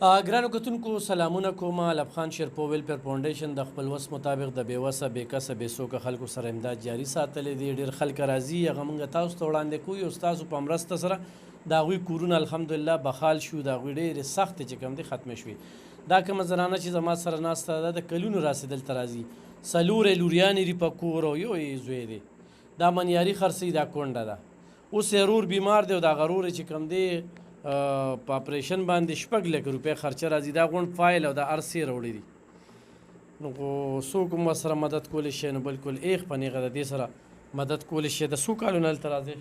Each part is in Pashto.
ګرانو کتونکو سلامونه کوم. الف خان شیرپو ویلفیر فاونډیشن د خپل وس مطابق د بېوسه بېکسه بېڅوکه خلکو سره امداد جاري ساتلی دی. ډېر خلک راځي، هغه موږ تاسو ته وړاندې کوو او ستاسو په مرسته سره د هغوی کورونه الحمدلله بخال شو، د هغوی ډېرې سختې چې کوم دی ختمې شوې. دا کومه زنانه چې زما سره ناسته ده د کلونو راسې دلته راځي، څلور یې لوریانې دي په کور او یو یې زوی دی. دا منیاري خرڅوي، دا کونډه ده. اوس یې رور بیمار دی او د هغه رور چې کوم دی په اپریشن باندې 6 لکه روپۍ خرچه راځي. دا غونډ فایل او دا هر څه یې راوړي دي. نو خو څوک هم ورسره مدد کولی شي، نو بلکل ایخ په نیغه د دې سره مدد کولی شي. د څو کالونو هلته راځئ؟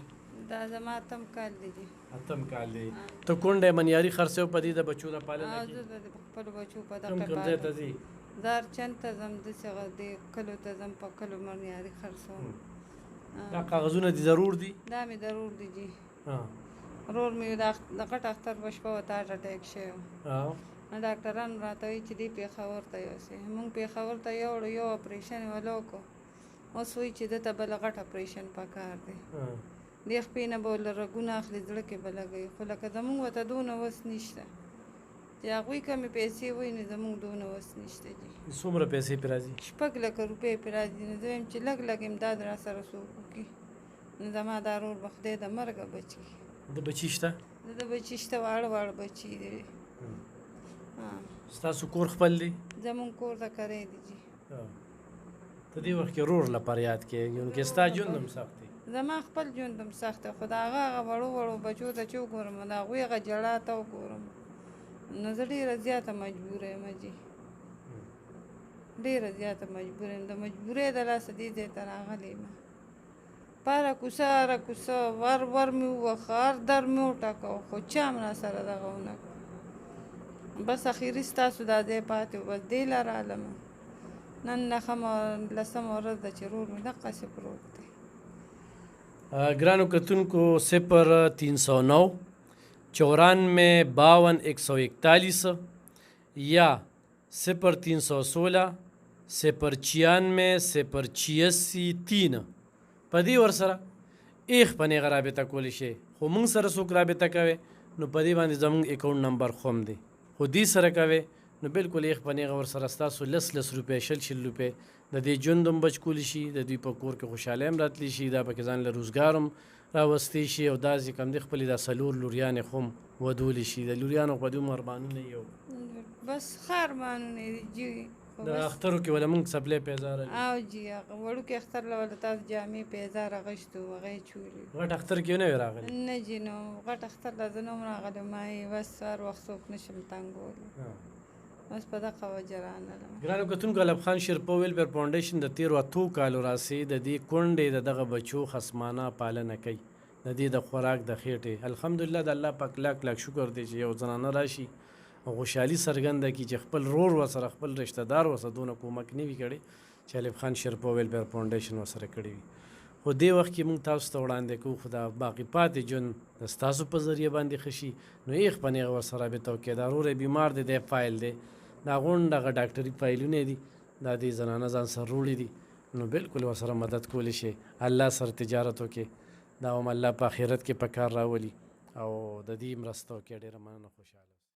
دا زما اتم کال دی. اتم کال دی. ته کونډه یې منیاري خرڅوي په دې د بچو د پالنه کې؟ زه د خپلو بچو په کوم دغه کوم ځای ته ځي؟ دارچند ته ځم، داسې د کلو ته ځم، په کلو منیاري خرڅوم. دا کاغذونه دي ضرور دي؟ دا مې ضرور دي جي. رور مې د غټ اختر په شپه ورته هارټ اټیک شوی و. ډاکټران راته وایي چې دی پېښور ته یوسئ. موږ پېښور ته یوړو، یو اپریشن یې ولو کړو. اوس وایي چې دته بله غټ اپریشن پکار دی. دې خپې نه به له رګونه اخلي، زړه کې به لګوي. خو لکه زموږ ورته دونه وس نشته چې هغوی کمې پیسې وایي، نو زموږ دونه وس نشته جي. څومره پیسې پرې راځي؟ 6 لکه روپۍ پرې راځي. نو زه وایم چې لږ لږ امداد را سره څوک وکړي. نو زما دا رور به خدای د مرګه بچ کړي. د بچي شته؟ د بچي شته، واړه واړه بچي دي. ستاسو کور خپل دی؟ زموږ کور د کری دی جي. ته دې وخت کې رور لپاره یاد کړې، یعنې کې ستا ژوند هم سخت دی. زما خپل ژوند هم سخت دی، خو د هغه وړو وړو بچو ته چې وګورم، د هغوی هغه ژړا ته وګورم، نو زه ډېره زیاته مجبوره یم جي. ډېره زیاته مجبوره یم. د مجبورۍ د لاسه دې ځای ته راغلی یم. پاره کوڅه هره کوڅه ور مې ووهه، هر در مې وټکاو، خو چا هم راسره دغه ونه کړو. بس اخري ستاسو دا ځای پاتې و، بس دې له رالمه. نن 10مه ورځ ده چې رور مې دقسې پروت دی. ګرانو کتونکو 0309 94 52 141 یا 0316 096 086 3 په دې ورسره ایخ په نیغه رابطه کولی شي. خو موږ سره څوک رابطه کوي نو په دې باندې زموږ اکاونټ نمبر خو هم دی، خو دې سره کوي نو بلکل ایخ په نیغه ورسره ستاسو 10 روپۍ 100 روپۍ د دې ژوند هم بچ کولی شي، د دوی په کور کې خوشحالۍ هم راتلی شي، دا پکې ځان له روزګار هم راوستی شي، او دا چې کوم دی خپلې دا څلور لوریانې خو هم ودولی شي. د لوریانو په دوی ارمانونه یو بس ښه ارمانونه دي جي. د اخترو کې ولا موږ څپلۍ پیزار او جي هغه وړوکې اختر له ولا تاسو جامې پیزار اغوښتو، هغه یې چولي. غټ اختر کې نه وې راغلي؟ نه جي، نو غټ اختر له زه نه وم راغلی. ما یې بس هر وخت څوک نشم تنګولی، بس په دغه وجه رانغلم. ګرانو کتونکو الف خان شیرپو ویلفیر فاونډیشن د تیرو 8 کالو راسې د دې کونډې د دغه بچو خصمانه پالنه کوي، د دې د خوراک د خېټې. الحمدلله د الله پاک لاک لاک شکر دی چې یو زنانه راشي او خوشحالي څرګنده کړي چې خپل رور ورسره خپل رشته دار ورسره دونه کومک نه وي کړی چې الف خان شیرپو ویلفیر فاونډیشن ورسره کړی وي. خو دې وخت کې موږ تاسو ته وړاندې کوو، خو دا باقي پاتې ژوند د ستاسو په ذریعه باندې ښه شي، نو ایخ په نیغه ورسره رابطه وکړئ. دا رور یې بیمار دی، دی فایل دی، دا غونډ هغه ډاکټري فایلونه دي، دا دې زنانه ځان سره روړي دي، نو بلکل ورسره مدد کولی شي. الله سره تجارت وکړي، دا هم الله په آخرت کې په کار راولي، او د دې مرسته وکړئ. ډېره مننه، خوشحاله.